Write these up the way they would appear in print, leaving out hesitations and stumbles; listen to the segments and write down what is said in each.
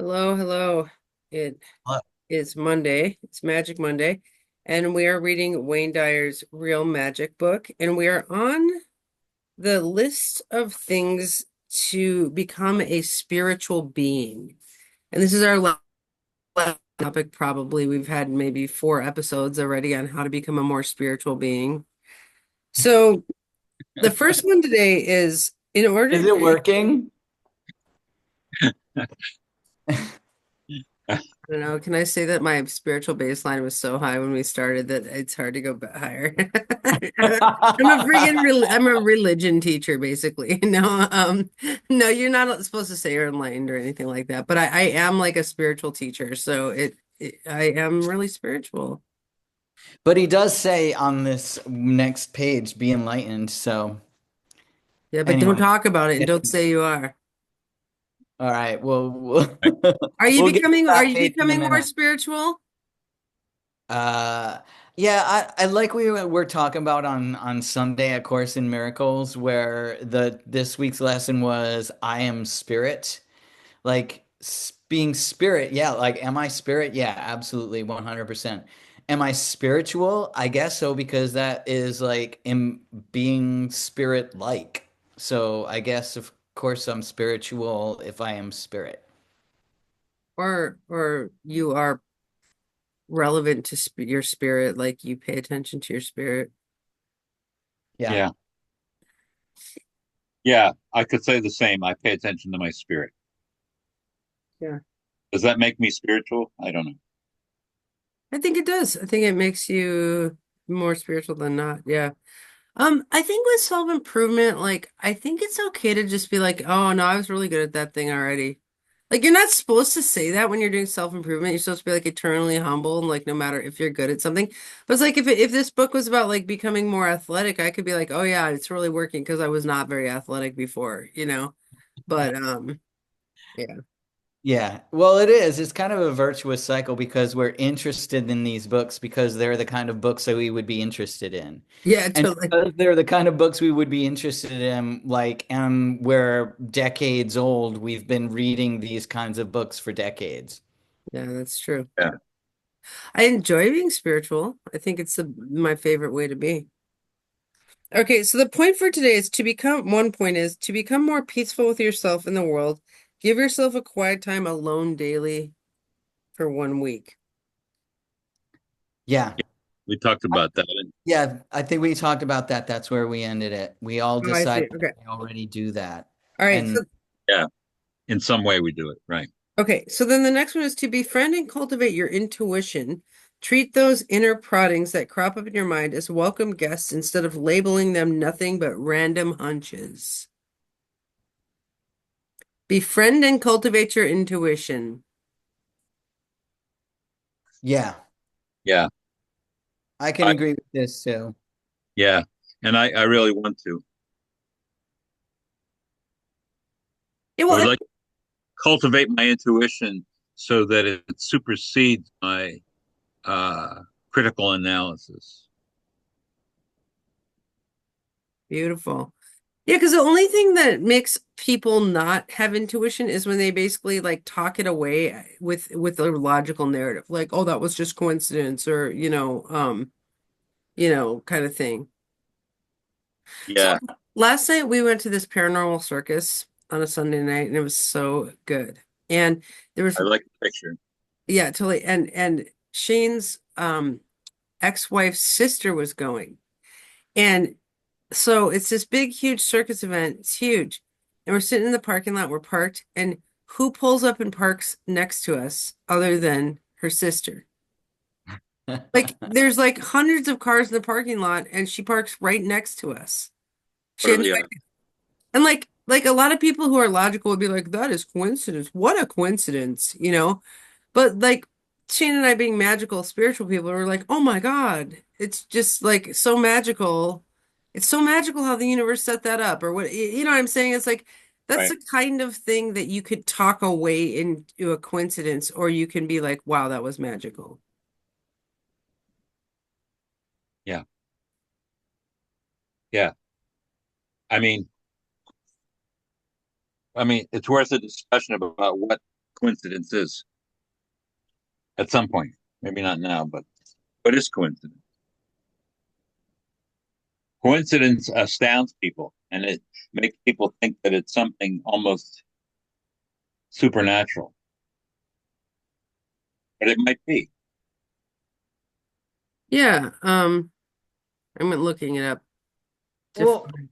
Hello, hello. It Uh, is Monday. It's Magic Monday, and we are reading Wayne Dyer's Real Magic book, and we are on the list of things to become a spiritual being. And this is our last topic, probably. We've had maybe 4 episodes already on how to become a more spiritual being. So the first one today is in Is order it working? I don't know. Can I say that my spiritual baseline was so high when we started that it's hard to go higher? I'm a religion teacher, basically. No, you're not supposed to say you're enlightened or anything like that. But I am like a spiritual teacher, so I am really spiritual. But he does say on this next page, be enlightened. So Yeah, but don't anyway, talk about it and yeah. don't say you are. All right. Well, we'll, Are we'll get to are that you page in a becoming more minute. spiritual? Uh, yeah, I like we were talking about on Sunday at Course in Miracles, where the this week's lesson was I am spirit. Like being spirit, yeah, like am I spirit? Yeah, absolutely 100%. Am I spiritual? I guess so because that is like in being spirit like. So I guess of course I'm spiritual if I am spirit. Or you are relevant to your spirit, like you pay attention to your spirit? Yeah. Yeah, yeah, I could say the same. I pay attention to my spirit. Yeah. Does that make me spiritual? I don't know. I think it does. I think it makes you more spiritual than not. Yeah. I think with self-improvement, like I think it's okay to just be like, oh no, I was really good at that thing already. Like you're not supposed to say that when you're doing self-improvement. You're supposed to be like eternally humble and like no matter if you're good at something. But it's like if this book was about like becoming more athletic, I could be like, oh yeah, it's really working because I was not very athletic before, you know? But yeah. Yeah. Well, it is. It's kind of a virtuous cycle because we're interested in these books because they're the kind of books that we would be interested in. Yeah, And totally. because they're the kind of books we would be interested in, like, and we're decades old, we've been reading these kinds of books for decades. Yeah, that's true. Yeah. I enjoy being spiritual. I think it's my favorite way to be. Okay, so the point for today is one point is to become more peaceful with yourself in the world. Give yourself a quiet time alone daily for 1 week. Yeah. We talked about that. And Yeah. I think we talked about that. That's where we ended it. We all Oh, I see. decided that Okay. we already do that. All right. And yeah, in some way we do it, right? So then the next one is to befriend and cultivate your intuition. Treat those inner proddings that crop up in your mind as welcome guests instead of labeling them nothing but random hunches. Befriend and cultivate your intuition. yeah, Yeah, I can I agree with this too. yeah, and I really want to. Yeah, I well, would like to cultivate my intuition so that it supersedes my critical analysis. beautiful. Yeah, because the only thing that makes people not have intuition is when they basically like talk it away with a logical narrative, like, oh, that was just coincidence, or kind of thing. So Yeah, last night we went to this paranormal circus on a Sunday night, and it was so good. And there was I like the picture. yeah, totally. And Shane's ex-wife's sister was going. And so it's this big, huge circus event. It's huge. And we're sitting in the parking lot. We're parked. And who pulls up and parks next to us other than her sister? Like there's like hundreds of cars in the parking lot, and she parks right next to us. She What are had no the odds? idea. And like a lot of people who are logical would be like, that is coincidence. What a coincidence, you know? But like Shane and I being magical, spiritual people are like, oh my God, it's just like so magical. It's so magical how the universe set that up, or what, you know what I'm saying? It's like that's Right? the kind of thing that you could talk away into a coincidence, or you can be like, wow, that was magical. Yeah, yeah. I mean, it's worth a discussion about what coincidence is at some point. Maybe not now, but what is coincidence? Coincidence astounds people, and it makes people think that it's something almost supernatural, but it might be. Yeah, I'm looking it up. Well, Define.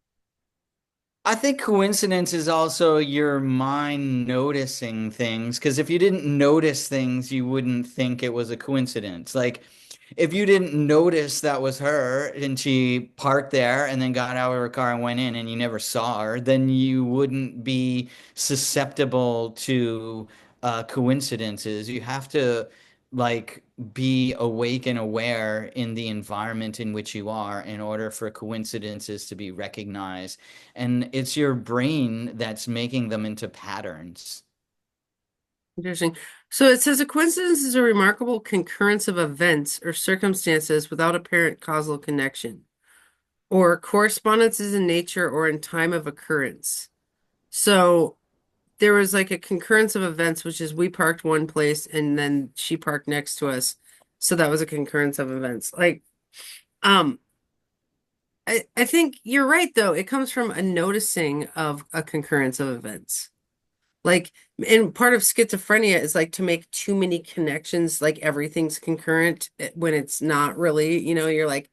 I think coincidence is also your mind noticing things. Because if you didn't notice things, you wouldn't think it was a coincidence. Like, if you didn't notice that was her and she parked there and then got out of her car and went in and you never saw her, then you wouldn't be susceptible to coincidences. You have to like be awake and aware in the environment in which you are in order for coincidences to be recognized. And it's your brain that's making them into patterns. Interesting. So it says a coincidence is a remarkable concurrence of events or circumstances without apparent causal connection, or correspondences in nature or in time of occurrence. So there was like a concurrence of events, which is we parked one place and then she parked next to us. So that was a concurrence of events. Um, I think you're right though. It comes from a noticing of a concurrence of events. Like, and part of schizophrenia is like to make too many connections, like everything's concurrent when it's not really, you're like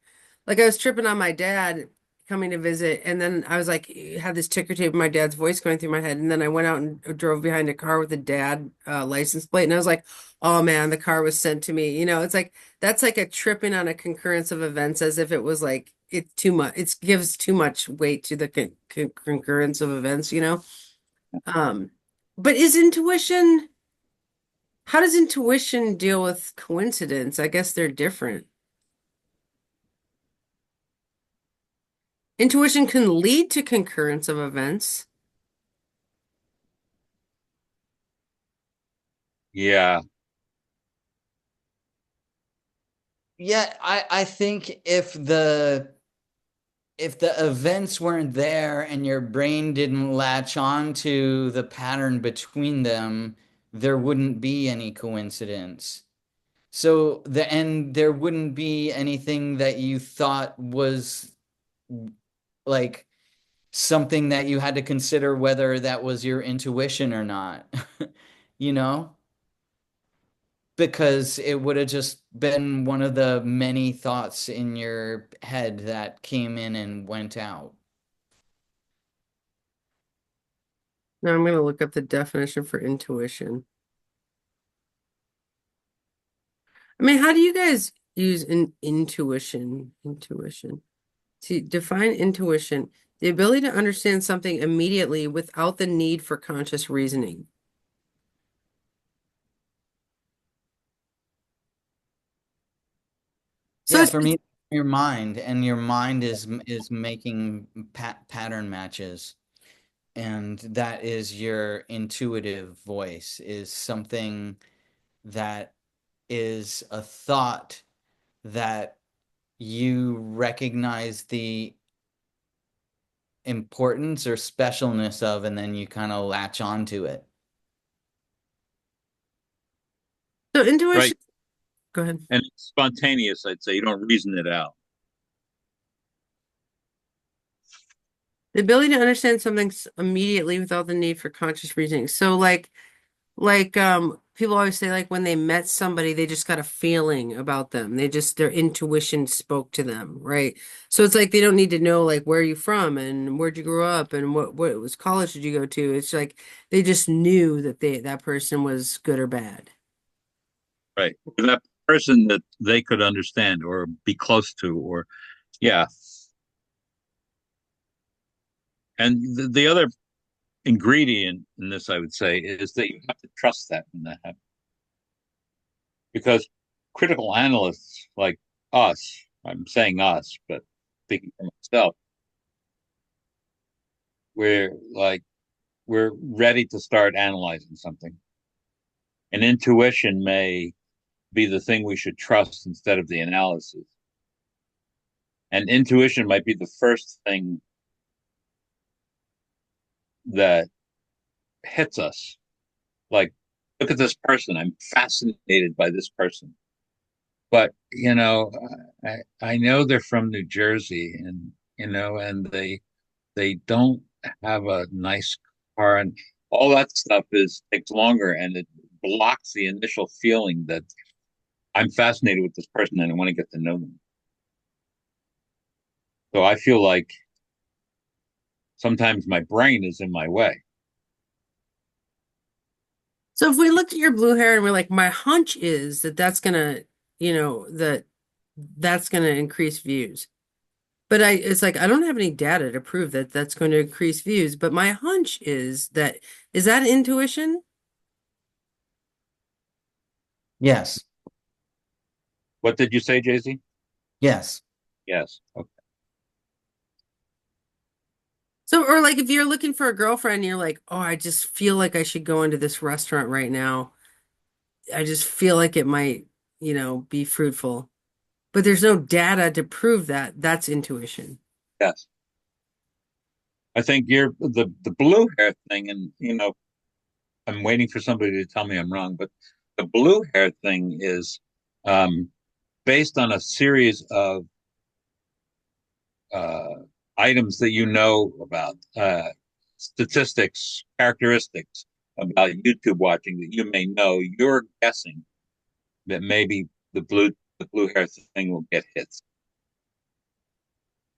I was tripping on my dad coming to visit, and then I was like, had this ticker tape of my dad's voice going through my head, and then I went out and drove behind a car with a dad license plate, and I was like, oh man, the car was sent to me. It's like that's like a tripping on a concurrence of events as if it was like it's too much. It gives too much weight to the concurrence of events. Um, but how does intuition deal with coincidence? I guess they're different. Intuition can lead to concurrence of events. Yeah, Yeah, I think if the events weren't there and your brain didn't latch on to the pattern between them, there wouldn't be any coincidence. And there wouldn't be anything that you thought was like something that you had to consider whether that was your intuition or not, you know? Because it would have just been one of the many thoughts in your head that came in and went out. Now I'm going to look up the definition for intuition. I mean, how do you guys use an intuition? Intuition. To define intuition, the ability to understand something immediately without the need for conscious reasoning. So Yeah, it's for me, your mind, and your mind is making pattern matches, and that is your intuitive voice, is something that is a thought that you recognize the importance or specialness of, and then you kind of latch onto it. so intuition. right. Go ahead. And it's spontaneous, I'd say. You don't reason it out. The ability to understand something immediately without the need for conscious reasoning. So people always say like when they met somebody, they just got a feeling about them. Their intuition spoke to them, right? So it's like they don't need to know like where are you from and where'd you grow up and what was college did you go to? It's like they just knew that that person was good or bad. Right. Or that person that they could understand or be close to, or, yeah. And the other ingredient in this, I would say, is that you have to trust that when that happens. Because critical analysts like us, I'm saying us, but speaking for myself, we're like, we're ready to start analyzing something. And intuition may be the thing we should trust instead of the analysis. And intuition might be the first thing that hits us. Like look at this person. I'm fascinated by this person. But, I know they're from New Jersey and, and they don't have a nice car and all that stuff is takes longer and it blocks the initial feeling that I'm fascinated with this person and I want to get to know them. So I feel like sometimes my brain is in my way. So if we looked at your blue hair and we're like, my hunch is that that's gonna, that that's gonna increase views. But it's like I don't have any data to prove that that's going to increase views. But my hunch is that intuition? Yes. What did you say, Jay-Z? Yes. Yes. Okay. So, or like if you're looking for a girlfriend, you're like, oh, I just feel like I should go into this restaurant right now. I just feel like it might, be fruitful. But there's no data to prove that. That's intuition. Yes. I think you're the blue hair thing, and I'm waiting for somebody to tell me I'm wrong, but the blue hair thing is um, based on a series of uh, items that you know about, statistics, characteristics about YouTube watching that you may know. You're guessing that maybe the blue hair thing will get hits.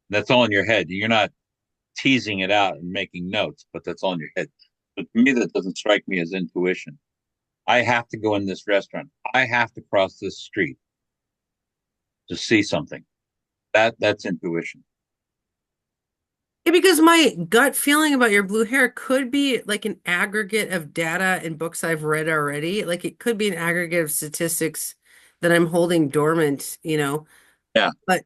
That's all in your head. You're not teasing it out and making notes, but that's all in your head. But to me, that doesn't strike me as intuition. I have to go in this restaurant. I have to cross this street to see something. That's intuition. Yeah, because my gut feeling about your blue hair could be like an aggregate of data and books I've read already. Like it could be an aggregate of statistics that I'm holding dormant, Yeah, but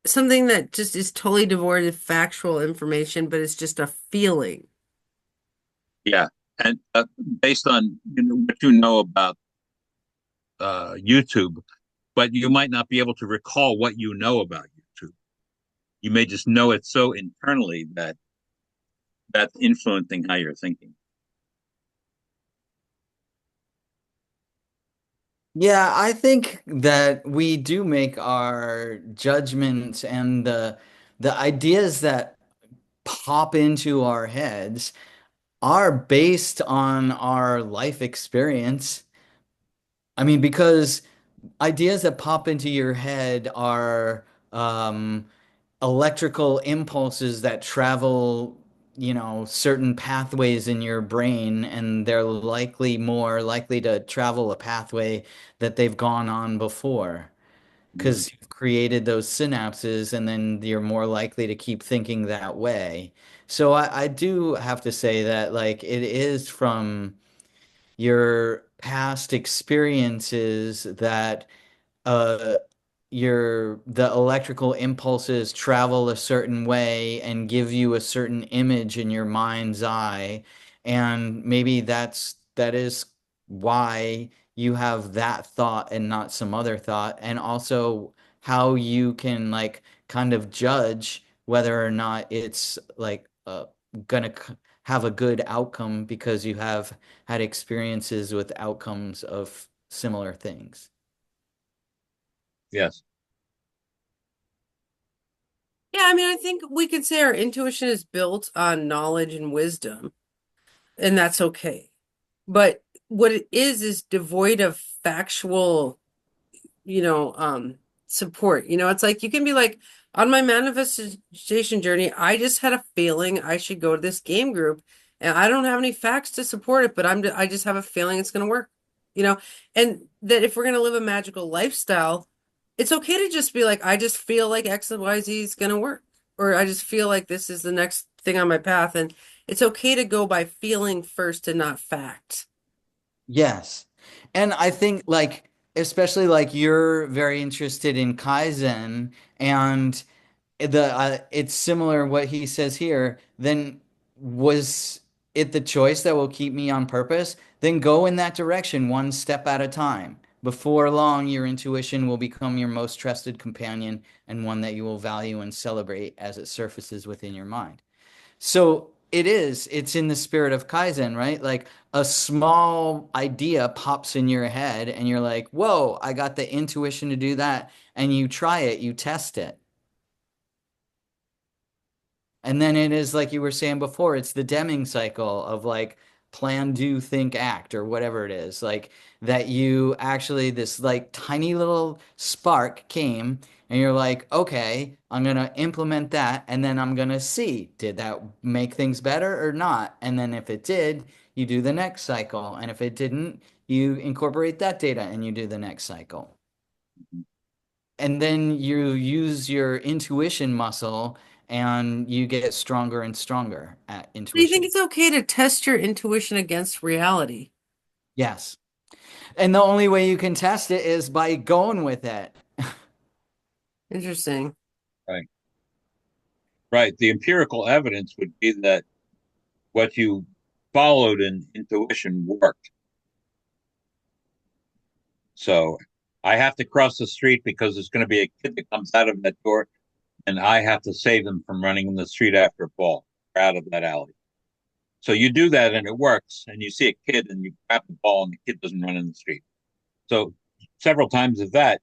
something that just is totally devoid of factual information, but it's just a feeling. yeah. And based on what you know about YouTube, but you might not be able to recall what you know about YouTube. You may just know it so internally that that's influencing how you're thinking. Yeah, I think that we do make our judgments and the ideas that pop into our heads are based on our life experience. I mean, because ideas that pop into your head are electrical impulses that travel, certain pathways in your brain, and they're likely more likely to travel a pathway that they've gone on before Mm. because you've created those synapses, and then you're more likely to keep thinking that way. So I do have to say that, like, it is from your past experiences that uh the electrical impulses travel a certain way and give you a certain image in your mind's eye, and maybe that is why you have that thought and not some other thought, and also how you can like kind of judge whether or not it's like gonna have a good outcome because you have had experiences with outcomes of similar things. Yes, Yeah, I mean, I think we could say our intuition is built on knowledge and wisdom, and that's okay. But what it is devoid of factual you know, um, support. It's like you can be like, on my manifestation journey, I just had a feeling I should go to this game group, and I don't have any facts to support it, but I just have a feeling it's going to work, you know, and that if we're going to live a magical lifestyle, it's okay to just be like, I just feel like X and Y Z is going to work, or I just feel like this is the next thing on my path, and it's okay to go by feeling first and not fact. Yes. And I think like especially like you're very interested in Kaizen, and it's similar what he says here, then was it the choice that will keep me on purpose? Then go in that direction one step at a time. Before long, your intuition will become your most trusted companion and one that you will value and celebrate as it surfaces within your mind. So It is. It's in the spirit of Kaizen, right? Like a small idea pops in your head and you're like, whoa, I got the intuition to do that. And you try it, you test it. And then it is like you were saying before, it's the Deming cycle of like plan, do, think, act, or whatever it is. Like that you actually, this like tiny little spark came and you're like, okay, I'm gonna implement that and then I'm gonna see, did that make things better or not? And then if it did, you do the next cycle. And if it didn't, you incorporate that data and you do the next cycle. And then you use your intuition muscle and you get stronger and stronger at Do you think intuition. it's okay to test your intuition against reality? Yes. And the only way you can test it is by going with it. Interesting. Right. Right. The empirical evidence would be that what you followed in intuition worked. So I have to cross the street because there's going to be a kid that comes out of that door, and I have to save them from running in the street after a ball or out of that alley. So you do that and it works, and you see a kid and you grab the ball and the kid doesn't run in the street. So several times of that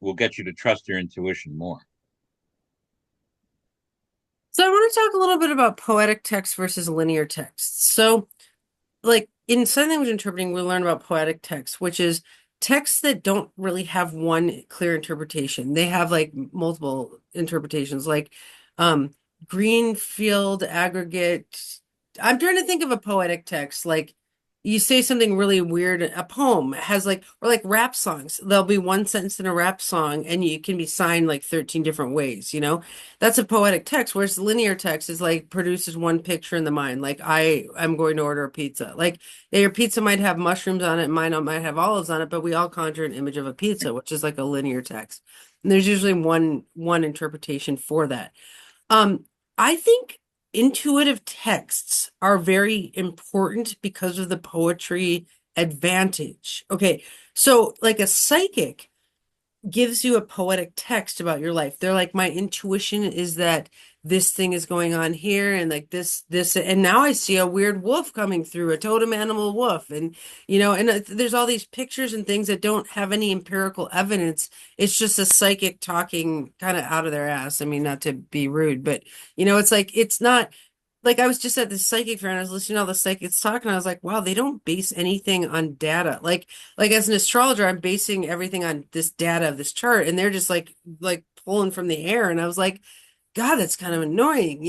will get you to trust your intuition more. So I want to talk a little bit about poetic text versus linear text. So, like in sign language interpreting, we learn about poetic text, which is texts that don't really have one clear interpretation. They have like multiple interpretations, like um green field aggregate. I'm trying to think of a poetic text, like you say something really weird, a poem has like, or like rap songs. There'll be one sentence in a rap song and you can be signed like 13 different ways, you know? That's a poetic text, whereas linear text is like produces one picture in the mind. Like I'm going to order a pizza. Like yeah, your pizza might have mushrooms on it, mine might have olives on it, but we all conjure an image of a pizza, which is like a linear text. And there's usually one interpretation for that. Um, I think intuitive texts are very important because of the poetry advantage. Okay, so like a psychic gives you a poetic text about your life. They're like, my intuition is that this thing is going on here, and like this, and now I see a weird wolf coming through, a totem animal wolf, and and there's all these pictures and things that don't have any empirical evidence. It's just a psychic talking kind of out of their ass. I mean, not to be rude, but it's like it's not like I was just at this psychic fair and I was listening to all the psychics talking. And I was like, wow, they don't base anything on data. Like as an astrologer, I'm basing everything on this data of this chart, and they're just like pulling from the air. And I was like, God, that's kind of annoying.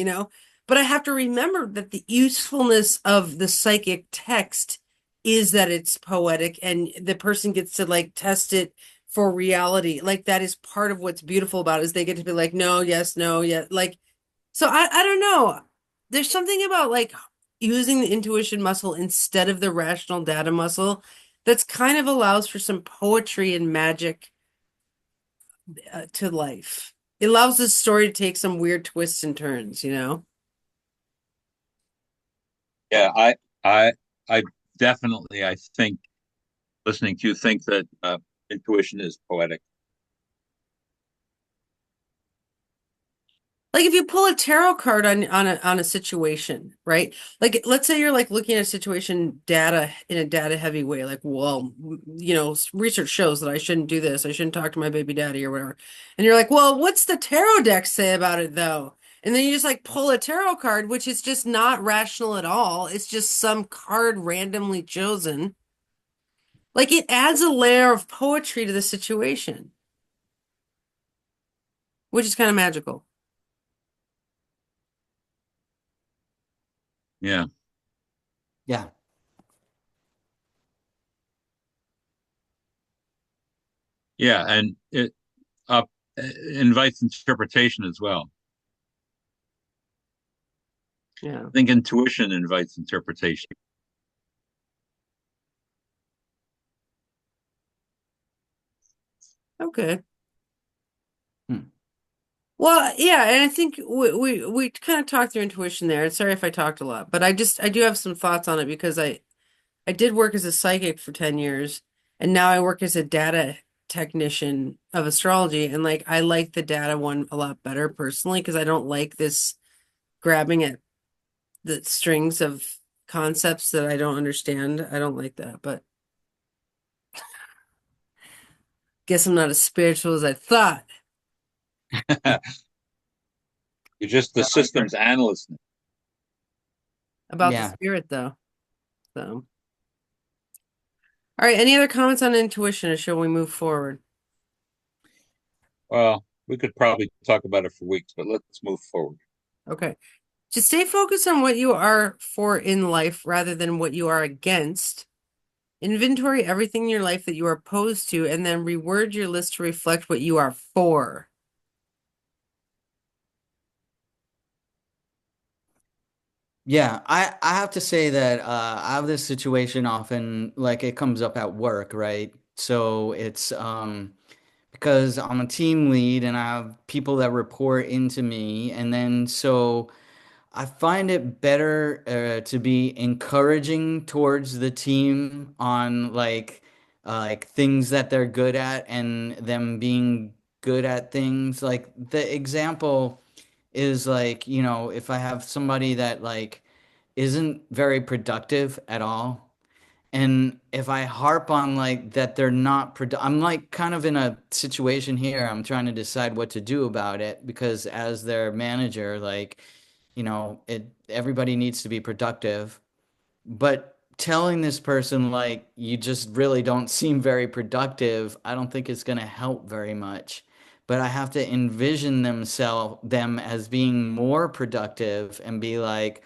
But I have to remember that the usefulness of the psychic text is that it's poetic and the person gets to like test it for reality. Like that is part of what's beautiful about it is they get to be like, no, yes, no, yeah. Like so I don't know. There's something about like using the intuition muscle instead of the rational data muscle that's kind of allows for some poetry and magic to life. It allows this story to take some weird twists and turns. Yeah, I, I definitely, I think, listening to you, think that intuition is poetic. Like if you pull a tarot card on a situation, right? Like let's say you're like looking at a situation data in a data heavy way, like, well, research shows that I shouldn't do this. I shouldn't talk to my baby daddy or whatever. And you're like, well, what's the tarot deck say about it though? And then you just like pull a tarot card, which is just not rational at all. It's just some card randomly chosen. Like it adds a layer of poetry to the situation, which is kind of magical. Yeah, Yeah. yeah, and it uh, invites interpretation as well. Yeah. I think intuition invites interpretation. Okay. Hmm. Well, yeah, and I think we kind of talked through intuition there. And sorry if I talked a lot, but I do have some thoughts on it because I did work as a psychic for 10 years and now I work as a data technician of astrology, and like I like the data one a lot better personally because I don't like this grabbing at the strings of concepts that I don't understand. I don't like that, but guess I'm not as spiritual as I thought You're just the systems analyst. about the Yeah. spirit, though. So, all right. Any other comments on intuition, or shall we move forward? Well, we could probably talk about it for weeks, but let's move forward. Okay. Just stay focused on what you are for in life rather than what you are against. Inventory everything in your life that you are opposed to, and then reword your list to reflect what you are for. Yeah, I have to say that I have this situation often, like it comes up at work, right? So it's because I'm a team lead and I have people that report into me, and then so I find it better to be encouraging towards the team on like things that they're good at and them being good at things. Like the example is like, if I have somebody that like isn't very productive at all, and if I harp on like that they're not I'm like kind of in a situation here. I'm trying to decide what to do about it because as their manager, like, everybody needs to be productive. But telling this person like you just really don't seem very productive, I don't think it's going to help very much. But I have to envision them as being more productive and be like,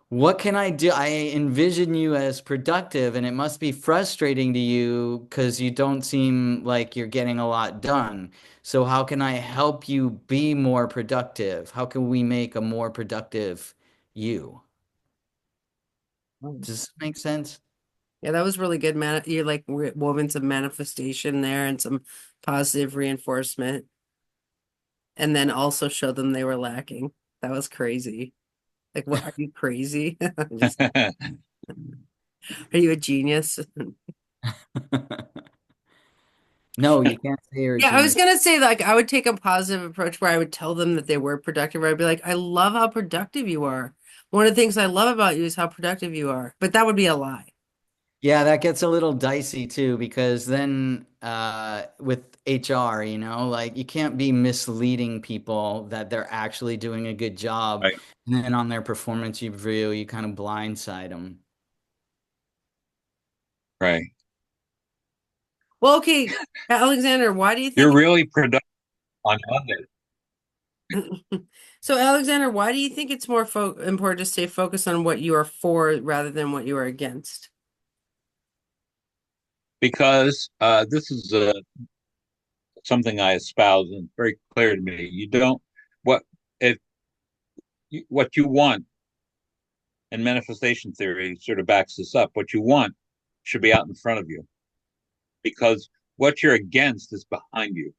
what can I do? I envision you as productive, and it must be frustrating to you because you don't seem like you're getting a lot done. So, how can I help you be more productive? How can we make a more productive you? Oh. Does this make sense? Yeah, that was really good, man. You like woven some manifestation there and some positive reinforcement, and then also showed them they were lacking. That was crazy. Like, what are you crazy? Just are you a genius? No, you can't say you're a Yeah, I was genius. gonna say like I would take a positive approach where I would tell them that they were productive. Where I'd be like, I love how productive you are. One of the things I love about you is how productive you are. But that would be a lie. Yeah, that gets a little dicey too, because then with HR, like you can't be misleading people that they're actually doing a good job. Right, And then on their performance review, you kind of blindside them. right. Well, okay, Alexander, why do you You're think really productive on Monday so Alexander, why do you think it's more important to stay focused on what you are for rather than what you are against? because this is something I espouse and very clear to me. You don't what if what you want, and manifestation theory sort of backs this up. What you want should be out in front of you because what you're against is behind you.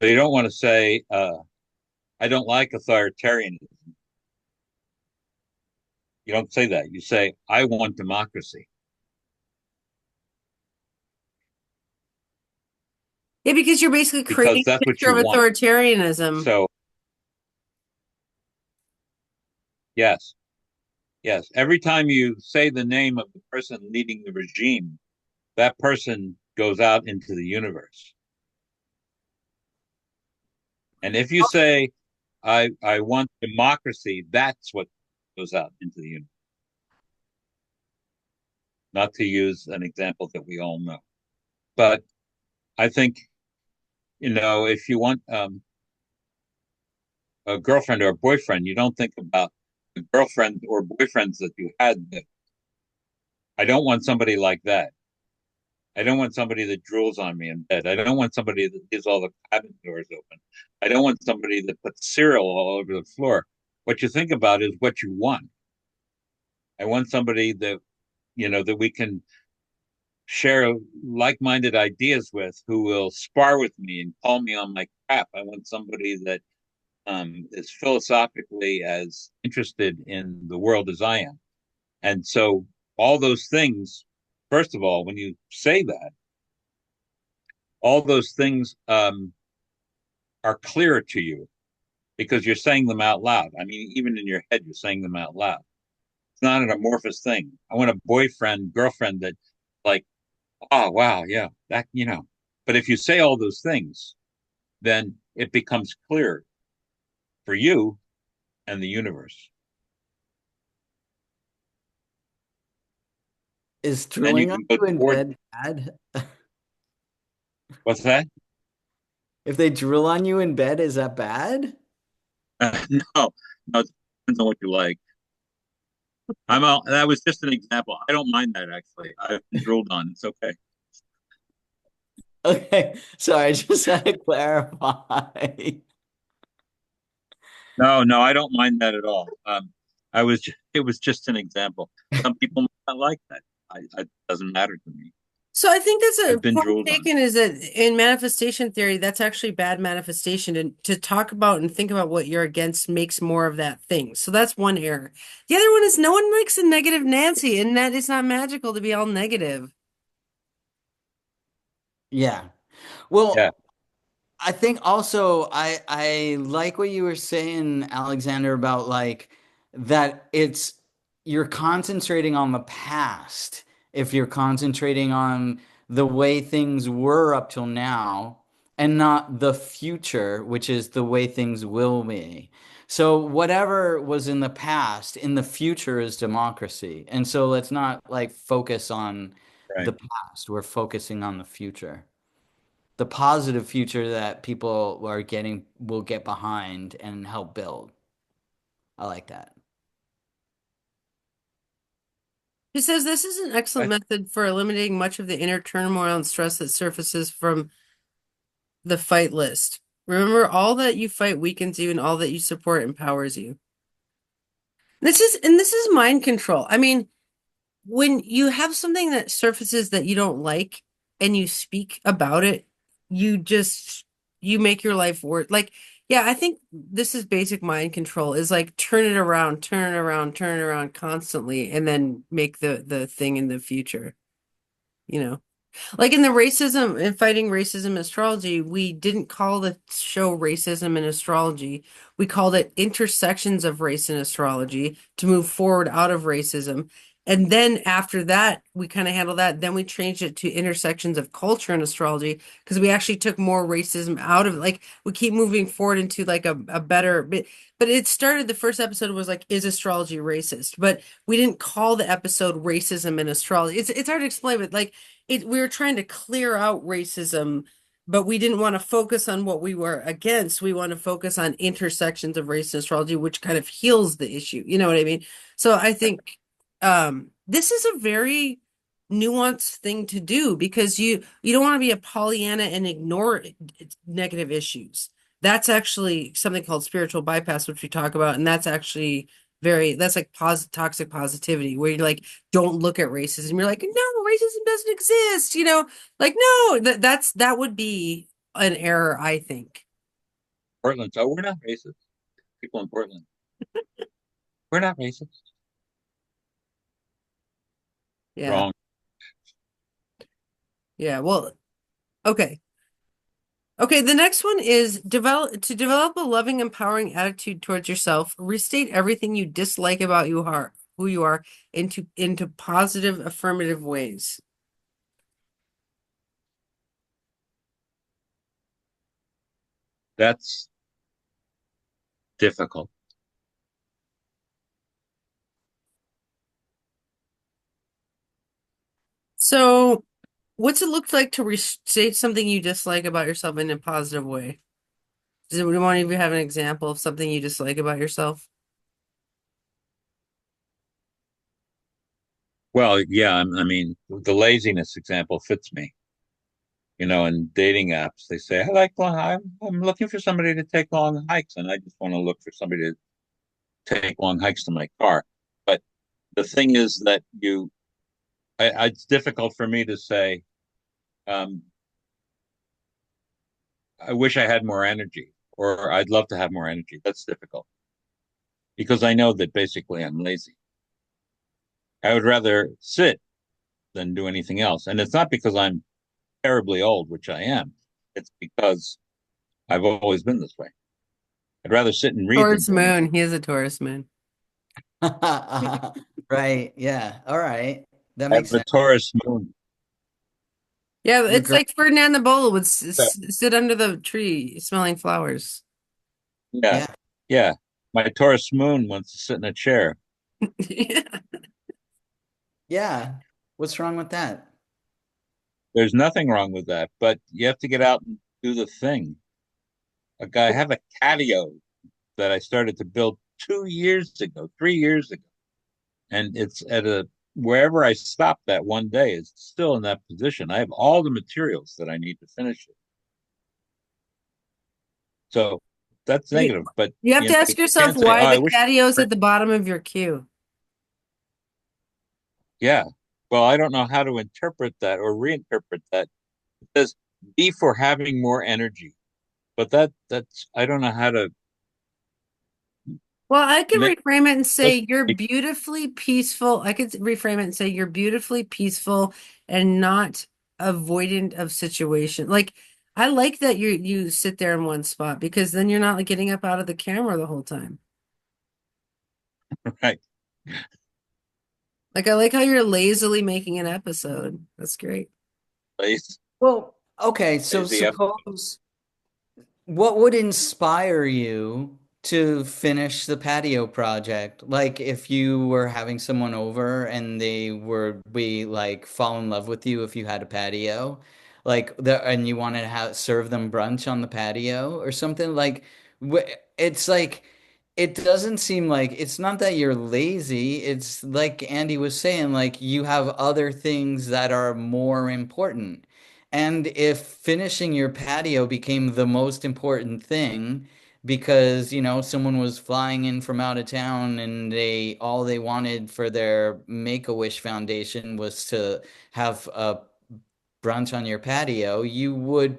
So you don't want to say, "I don't like authoritarianism." You don't say that. You say, "I want democracy," Yeah, because you're basically because creating a that's what picture you of want. authoritarianism. So yes, yes. Every time you say the name of the person leading the regime, that person goes out into the universe. And if you say, I want democracy, that's what goes out into the universe. Not to use an example that we all know. But I think, if you want a girlfriend or a boyfriend, you don't think about the girlfriend or boyfriends that you had. I don't want somebody like that. I don't want somebody that drools on me in bed. I don't want somebody that leaves all the cabinet doors open. I don't want somebody that puts cereal all over the floor. What you think about is what you want. I want somebody that we can share like-minded ideas with, who will spar with me and call me on my crap. I want somebody that is philosophically as interested in the world as I am. And so all those things, first of all, when you say that, all those things are clearer to you because you're saying them out loud. I mean, even in your head, you're saying them out loud. It's not an amorphous thing. I want a boyfriend, girlfriend that, like, oh, wow, yeah, that, you know. But if you say all those things, then it becomes clear for you and the universe. Is And then you drilling on can go you in toward, bed bad? what's that? If they drill on you in bed, is that bad? No, no, it depends on what you like. That was just an example. I don't mind that actually. I've been drilled on. It's okay. Okay, sorry, I just had to clarify. No, no, I don't mind that at all. It was just an example. Some people might not like that. It doesn't matter to me. So I think that's a I've been point drilled on. taken is that in manifestation theory, that's actually bad manifestation. And to talk about and think about what you're against makes more of that thing. So that's one error. The other one is no one likes a negative Nancy, and that it's not magical to be all negative. Yeah. Yeah, Well, I think also I like what you were saying, Alexander, about like that it's you're concentrating on the past if you're concentrating on the way things were up till now and not the future, which is the way things will be. So whatever was in the past, in the future is democracy. And so let's not like focus on right. the past. We're focusing on the future, the positive future that people are getting will get behind and help build. I like that. He says this is an excellent I, method for eliminating much of the inner turmoil and stress that surfaces from the fight list. Remember, all that you fight weakens you, and all that you support empowers you. This is mind control. I mean, when you have something that surfaces that you don't like and you speak about it, you just you make your life worse. Like, yeah, I think this is basic mind control is like turn it around, turn it around, turn it around constantly, and then make the thing in the future, you know. Like in the racism in fighting racism in astrology, we didn't call the show racism in astrology. We called it intersections of race in astrology to move forward out of racism. And then after that, we kind of handled that. Then we changed it to intersections of culture in astrology because we actually took more racism out of it. Like we keep moving forward into like a better but it started the first episode was like, is astrology racist? But we didn't call the episode racism in astrology. It's hard to explain, but like we were trying to clear out racism, but we didn't want to focus on what we were against. We want to focus on intersections of race and astrology, which kind of heals the issue. You know what I mean? So I think this is a very nuanced thing to do because you don't want to be a Pollyanna and ignore negative issues. That's actually something called spiritual bypass, which we talk about, and that's actually that's like toxic positivity where you're like don't look at racism. You're like, no, racism doesn't exist, like no, that would be an error, I think. Portland. So we're not racist. People in Portland, we're not racist. Yeah. Wrong. Yeah. Well, okay. Okay, the next one is develop a loving, empowering attitude towards yourself. Restate everything you dislike about who you are into positive, affirmative ways. That's difficult. So, what's it look like to restate something you dislike about yourself in a positive way? Does anyone of you have an example of something you dislike about yourself? Well, yeah, I mean, the laziness example fits me. In dating apps, they say, I'm looking for somebody to take long hikes, and I just want to look for somebody to take long hikes to my car. But the thing is that it's difficult for me to say, um, I wish I had more energy, or I'd love to have more energy. That's difficult because I know that basically I'm lazy. I would rather sit than do anything else. And it's not because I'm terribly old, which I am. It's because I've always been this way. I'd rather sit and read than Taurus do anything. moon. He is a Taurus moon. Right. Yeah. All right. That I makes have a sense. Taurus moon. Yeah, You're it's great. like Ferdinand the Bull would So, sit under the tree smelling flowers. yeah, Yeah. yeah. My Taurus moon wants to sit in a chair. Yeah. Yeah. What's wrong with that? There's nothing wrong with that, but you have to get out and do the thing. I have a catio that I started to build 2 years ago, 3 years ago, and it's at a wherever I stopped that one day, it's still in that position. I have all the materials that I need to finish it. So that's You, negative, but you have to you ask yourself can't say, "Oh, why I the wish." catio's at the bottom of your queue. Yeah. Well, I don't know how to interpret that or reinterpret that. It says be for having more energy, but that's I don't know how to Well, I could make. reframe it and say you're beautifully peaceful. I could reframe it and say you're beautifully peaceful and not avoidant of situation. Like I like that you sit there in one spot because then you're not like getting up out of the camera the whole time. Right. Like I like how you're lazily making an episode. That's great. Lazy, Well, okay. So lazy suppose what would inspire you to finish the patio project? Like if you were having someone over and they were we like fall in love with you if you had a patio, like and you wanted to have serve them brunch on the patio or something it's like it doesn't seem like it's not that you're lazy. It's like Andy was saying, like you have other things that are more important. And if finishing your patio became the most important thing because, someone was flying in from out of town and they all they wanted for their Make-A-Wish Foundation was to have a brunch on your patio, you would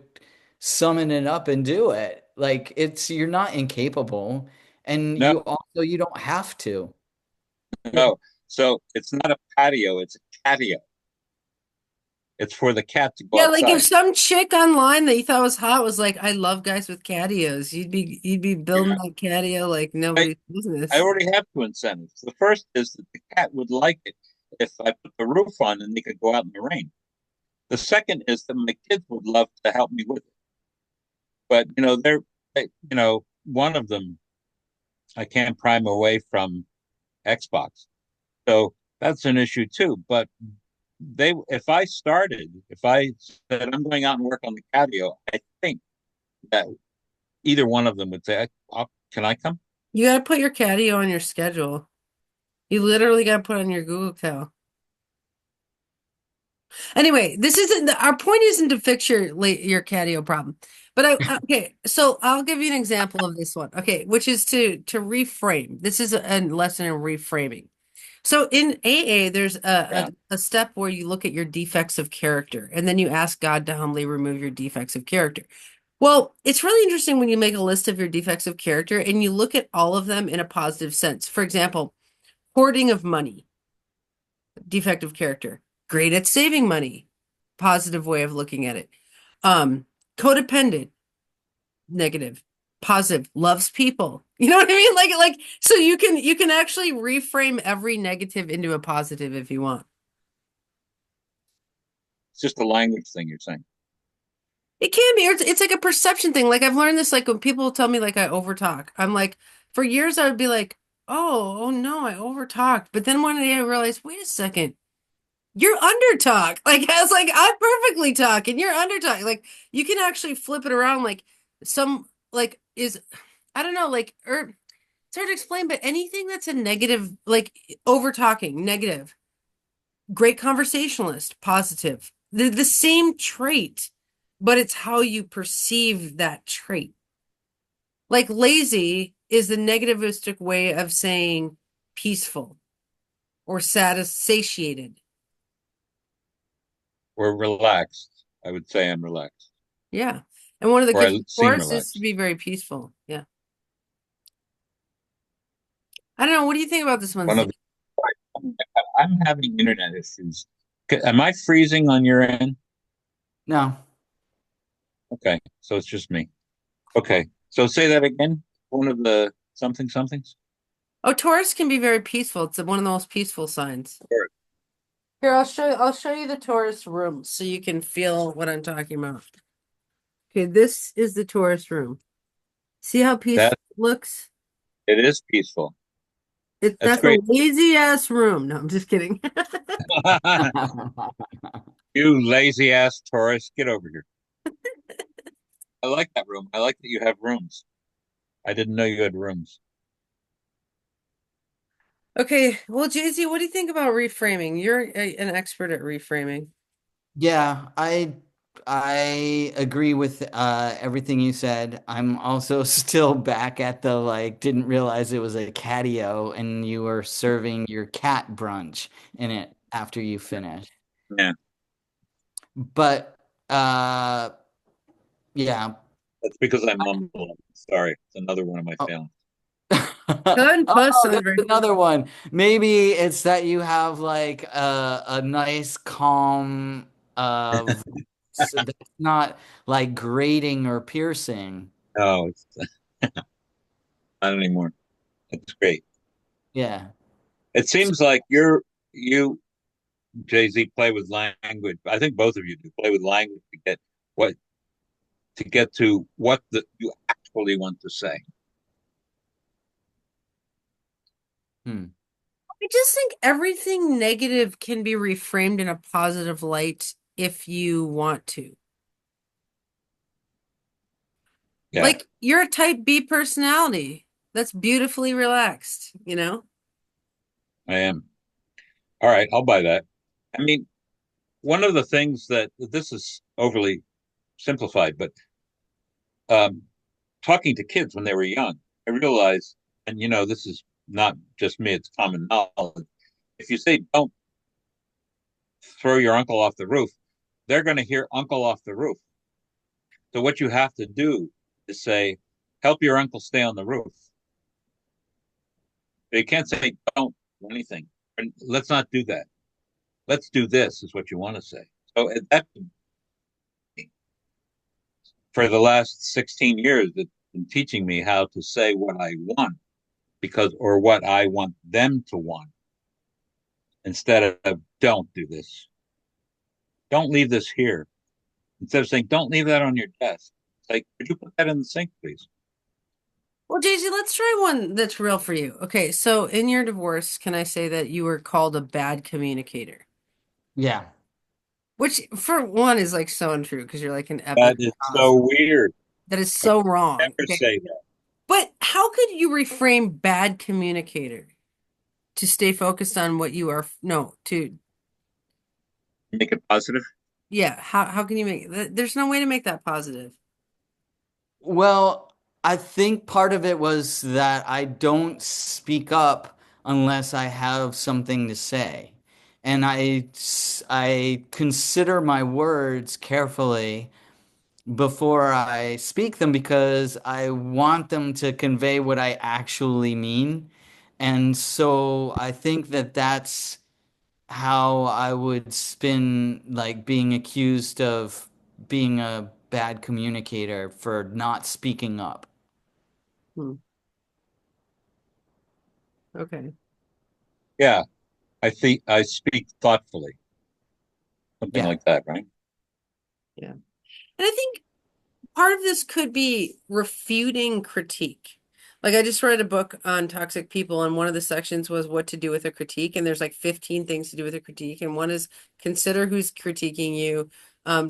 summon it up and do it. Like you're not incapable and no, you don't have to. no. So it's not a patio, it's a catio. It's for the cat to go Yeah, like if outside. some chick online that you thought was hot was like, I love guys with catios, you'd be building Yeah. that catio like I, nobody's I business. already have two incentives. The first is that the cat would like it if I put the roof on and they could go out in the rain. The second is that my kids would love to help me with it. But one of them I can't prime away from Xbox. So that's an issue too. But if I said I'm going out and work on the patio, I think that either one of them would say, "Can I come?" You got to put your catio on your schedule. You literally got to put it on your Google Cal. Anyway, this isn't our point isn't to fix your catio problem. But okay, so I'll give you an example of this one. Okay, which is to reframe. This is a lesson in reframing. So in AA, there's Yeah. a step where you look at your defects of character and then you ask God to humbly remove your defects of character. Well, it's really interesting when you make a list of your defects of character and you look at all of them in a positive sense. For example, hoarding of money, defective character. Great at saving money, positive way of looking at it. Um, Codependent, negative. Positive, loves people. You know what I mean? So you can actually reframe every negative into a positive if you want. It's just a language thing you're saying. It can be, or it's like a perception thing. Like I've learned this, like when people tell me like I overtalk, I'm like, for years I would be like, oh no, I overtalked. But then one day I realized, wait a second, you're undertalk. Like I was like, I perfectly talk and you're undertalk. Like you can actually flip it around. Like some like is I don't know, like or it's hard to explain, but anything that's a negative, like over talking, negative, great conversationalist, positive. The same trait, but it's how you perceive that trait. Like lazy is the negativistic way of saying peaceful or satiated. We're relaxed. I would say I'm relaxed, Yeah. And one of the or gifts I of seem Taurus is to relaxed. be very peaceful. Yeah. I don't know. What do you think about this one, One of Steve? the, I'm having internet issues. Am I freezing on your end? No. Okay, so it's just me. Okay, so say that again. one of the something somethings? Oh, Taurus can be very peaceful. It's one of the most peaceful signs. Or Here, I'll show you the Taurus room so you can feel what I'm talking about. Okay, this is the Taurus room. See how peaceful that it looks? it is peaceful. That's That's a great. lazy ass room. No, I'm just kidding. You lazy ass Taurus, get over here. I like that room. I like that you have rooms. I didn't know you had rooms. Okay, well, Jay-Z, what do you think about reframing? You're an expert at reframing. Yeah, I agree with everything you said. I'm also still back at the like didn't realize it was a catio and you were serving your cat brunch in it after you finished. Yeah, But uh yeah. that's because I mumble. Sorry, it's another one of my Oh, failings. Good oh puss, no, there's Andre. another one. Maybe it's that you have like a nice calm voice that's not like grating or piercing. No, it's not anymore. It's great. Yeah. It seems like you, Jay-Z, play with language. I think both of you do play with language what to get to what you actually want to say. Hmm. I just think everything negative can be reframed in a positive light if you want to. Yeah, Like you're a type B personality that's beautifully relaxed, you know? I am. All right, I'll buy that. I mean, one of the things that this is overly simplified, but um, talking to kids when they were young, I realized, and this is not just me, it's common knowledge. If you say don't throw your uncle off the roof, they're going to hear uncle off the roof. So what you have to do is say, help your uncle stay on the roof. But you can't say don't do anything. And let's not do that. Let's do this is what you want to say. So that for the last 16 years, it's been teaching me how to say what I want or what I want them to want instead of don't do this. Don't leave this here. Instead of saying, don't leave that on your desk. It's like, could you put that in the sink, please? Well, Daisy, let's try one that's real for you. Okay, so in your divorce, can I say that you were called a bad communicator? Yeah. Which, for one, is like so untrue because you're like an That epic is so asshole. weird. That is I so wrong. never Okay, say that. but how could you reframe bad communicator to stay focused on what you are? No, to Make it positive. yeah. How can you there's no way to make that positive. Well, I think part of it was that I don't speak up unless I have something to say. And I consider my words carefully before I speak them because I want them to convey what I actually mean. And so I think that that's how I would spin like being accused of being a bad communicator for not speaking up. Hmm, okay. Yeah, I think I speak thoughtfully, something Yeah. like that, right? Yeah. And I think part of this could be refuting critique. Like I just read a book on toxic people, and one of the sections was what to do with a critique, and there's like 15 things to do with a critique, and one is consider who's critiquing you,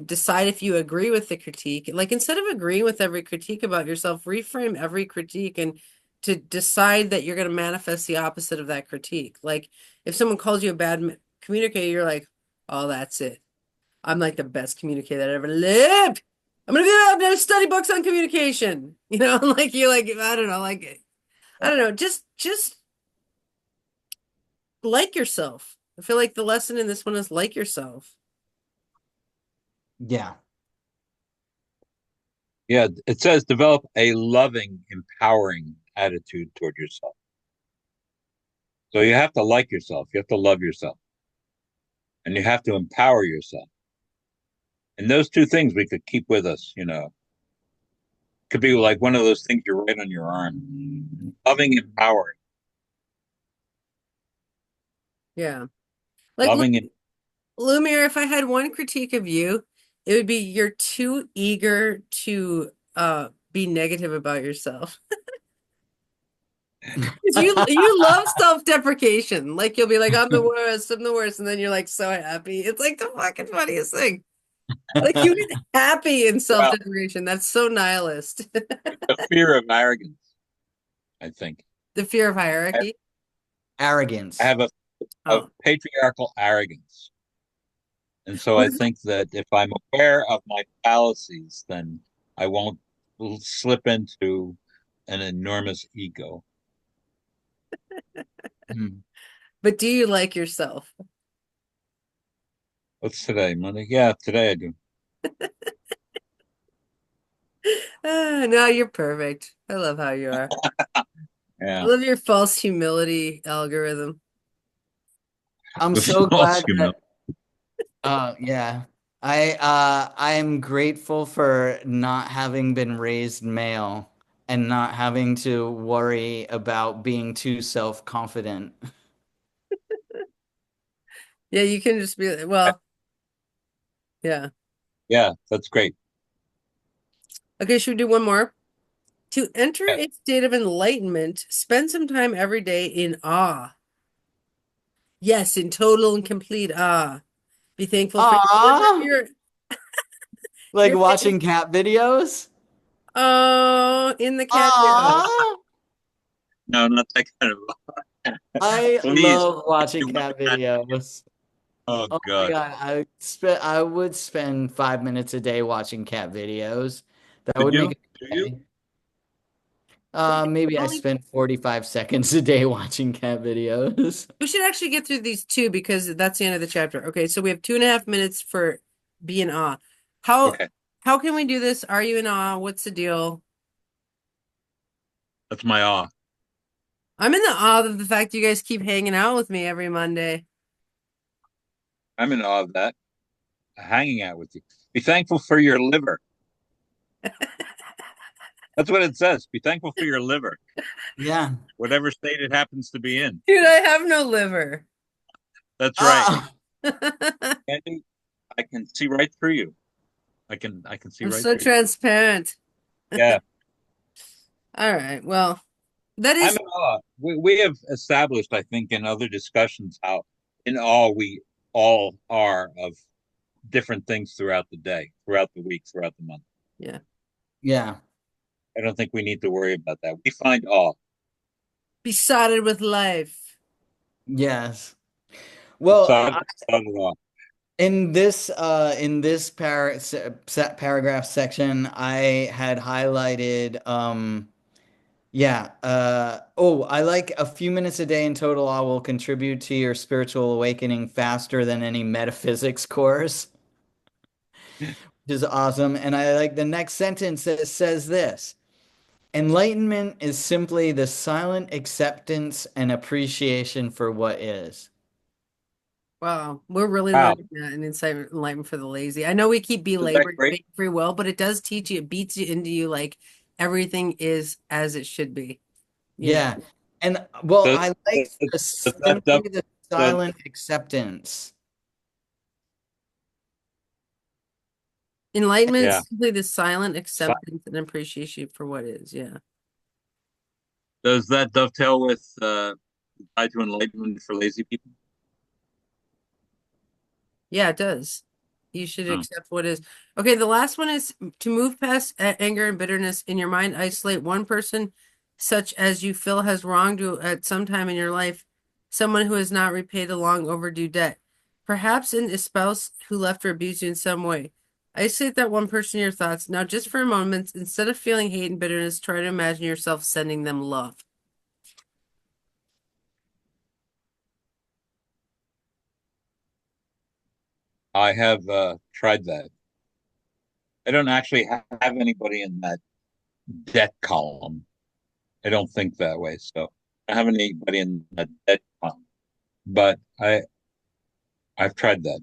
decide if you agree with the critique. Like instead of agreeing with every critique about yourself, reframe every critique and to decide that you're going to manifest the opposite of that critique. Like if someone calls you a bad communicator, you're like, oh, that's it. I'm like the best communicator that ever lived. I'm gonna study books on communication. You know, like you like I don't know, like I don't know, just like yourself. I feel like the lesson in this one is like yourself. Yeah. Yeah, it says develop a loving, empowering attitude toward yourself. So you have to like yourself, you have to love yourself, and you have to empower yourself. And those two things we could keep with us, Could be like one of those things you write on your arm. Loving, empowering, Yeah. Like loving and Lumiere, if I had one critique of you, it would be you're too eager to be negative about yourself. Because you love self-deprecation. Like you'll be like, I'm the worst, and then you're like so happy. It's like the fucking funniest thing. Like you get happy in well, self-deprecation. That's so nihilist. the fear of arrogance. I think The fear of I hierarchy. Arrogance. have a Oh. patriarchal arrogance, and so I think that if I'm aware of my fallacies, then I won't slip into an enormous ego. Hmm. But do you like yourself? What's today? Monday? Yeah, today I do. No, you're perfect. I love how you are. I Yeah, love your false humility algorithm. I'm the so false glad that humility. yeah. I am grateful for not having been raised male and not having to worry about being too self-confident. Yeah, you can just be well, yeah. Yeah, that's great. Okay, should we do one more? To enter Yeah. a state of enlightenment, spend some time every day in awe. Yes, in total and complete awe. Be thankful for your liver, Ah, like your watching cat videos. oh, in the cat video. Ah, No, not that kind of. I Please, love watching you want cat that? videos. Oh Oh my God, God, I would spend 5 minutes a day watching cat videos. That would would make you? it Do a you? day. Maybe I Only spend 45 seconds a day watching cat videos. we should actually get through these two because that's the end of the chapter. Okay, so we have 2.5 minutes for be in awe. How Okay, how can we do this? Are you in awe? What's the deal? that's my awe. I'm in the awe of the fact you guys keep hanging out with me every Monday. I'm in awe of that. Hanging out with you. Be thankful for your liver. That's what it says. Be thankful for your liver, Yeah. whatever state it happens to be in. Dude, I have no liver. That's right. Ah, Andy, I can see right through you. I can see I'm right so through you. transparent. Yeah, All right. Well, that I'm is in awe. We have established, I think, in other discussions how in awe we all are of different things throughout the day, throughout the week, throughout the month. yeah. yeah. I don't think we need to worry about that. We find awe. Besotted with life. Yes. It's Well, not, it's not at all. in this paragraph section, I had highlighted yeah, oh, I like a few minutes a day in total I will contribute to your spiritual awakening faster than any metaphysics course, which is awesome. And I like the next sentence that says this. Enlightenment is simply the silent acceptance and appreciation for what is. Wow. We're really Wow. learning that in Insight Enlightenment for the Lazy. I know we keep Isn't that belaboring great? fake free will, but it does teach you, it beats you into you like everything is as it should be. You know, Yeah. And well, Does, I like does, the does that simply dove, the does, silent acceptance. enlightenment yeah. is simply the silent So- acceptance and appreciation for what is. Yeah. Does that dovetail with Guide to Enlightenment for Lazy People? Yeah, it does. You should Oh. accept what is. Okay, the last one is to move past anger and bitterness in your mind, isolate one person such as you feel has wronged you at some time in your life, someone who has not repaid a long overdue debt, perhaps a spouse who left or abused you in some way. Isolate that one person in your thoughts. Now, just for a moment, instead of feeling hate and bitterness, try to imagine yourself sending them love. I have tried that. I don't actually have anybody in that debt column. I don't think that way. So I don't have anybody in that debt column. But I've tried that.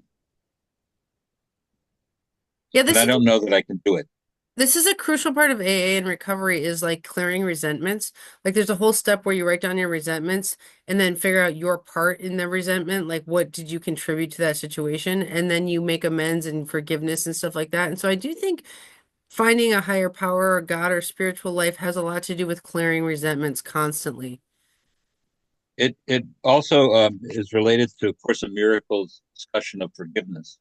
Yeah, And this I is don't know that I can do it. This is a crucial part of AA and recovery is like clearing resentments. Like there's a whole step where you write down your resentments and then figure out your part in the resentment. Like what did you contribute to that situation? And then you make amends and forgiveness and stuff like that. And so I do think finding a higher power or God or spiritual life has a lot to do with clearing resentments constantly. It also is related to Course of Miracles discussion of forgiveness.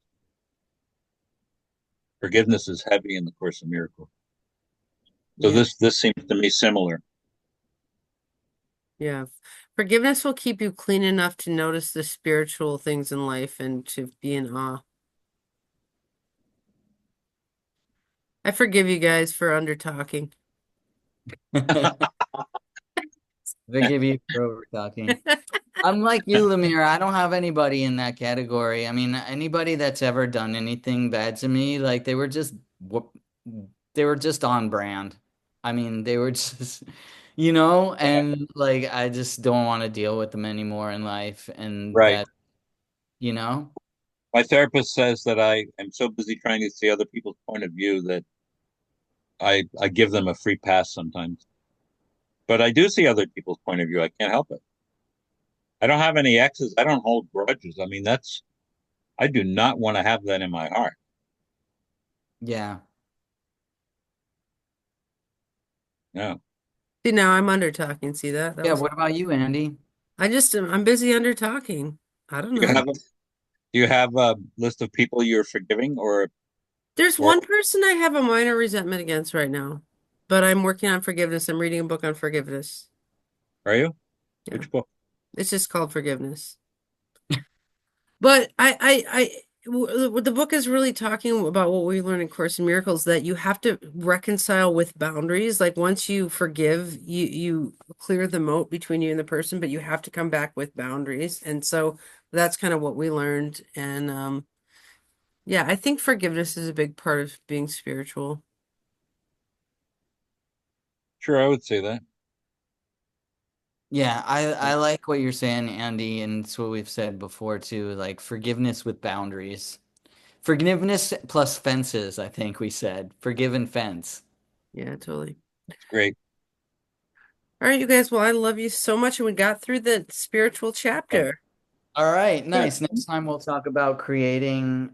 Forgiveness is heavy in the Course of Miracles. So Yeah. this seems to me similar. Yeah. Forgiveness will keep you clean enough to notice the spiritual things in life and to be in awe. I forgive you guys for under talking. Forgive you for over talking. I'm like you, Lemire. I don't have anybody in that category. I mean, anybody that's ever done anything bad to me, like they were just on brand. I mean, they were just, and like I just don't want to deal with them anymore in life. And Right. that, you know, My therapist says that I am so busy trying to see other people's point of view that I give them a free pass sometimes. But I do see other people's point of view. I can't help it. I don't have any exes. I don't hold grudges. I mean, I do not want to have that in my heart. yeah. No. See, now I'm under talking. See that? That Yeah. was, What about you, Andy? I'm busy under talking. I don't You know. have a, do you have a list of people you're forgiving There's or one person I have a minor resentment against right now, but I'm working on forgiveness. I'm reading a book on forgiveness. are you? Yeah. Which book? It's just called Forgiveness. But the book is really talking about what we learn in Course in Miracles, that you have to reconcile with boundaries. Like once you forgive, you clear the moat between you and the person, but you have to come back with boundaries. And so that's kind of what we learned. And yeah, I think forgiveness is a big part of being spiritual. Sure, I would say that. Yeah, I like what you're saying, Andy, and it's what we've said before too, like forgiveness with boundaries. Forgiveness plus fences, I think we said. Forgive and fence. Yeah, totally. It's great. All right, you guys. Well, I love you so much, and we got through the spiritual Good. chapter. All right, Good. nice. Next time we'll talk about creating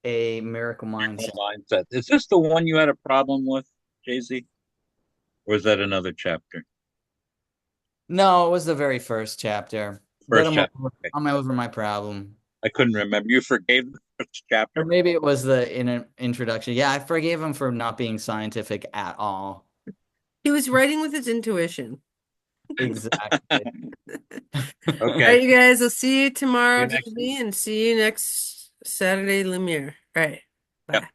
a miracle mindset. Mindset. Is this the one you had a problem with, Jay-Z? Or is that another chapter? No, it was the very first chapter, but First chapter. Okay. I'm over my problem. I couldn't remember. You forgave the first Or chapter? maybe it was the in introduction. Yeah, I forgave him for not being scientific at all. He was writing with his intuition. Exactly. All Okay. right, you guys. I'll see you See tomorrow, you next week. Disney, and see you next Saturday, Lumiere. All right. Yep. Bye.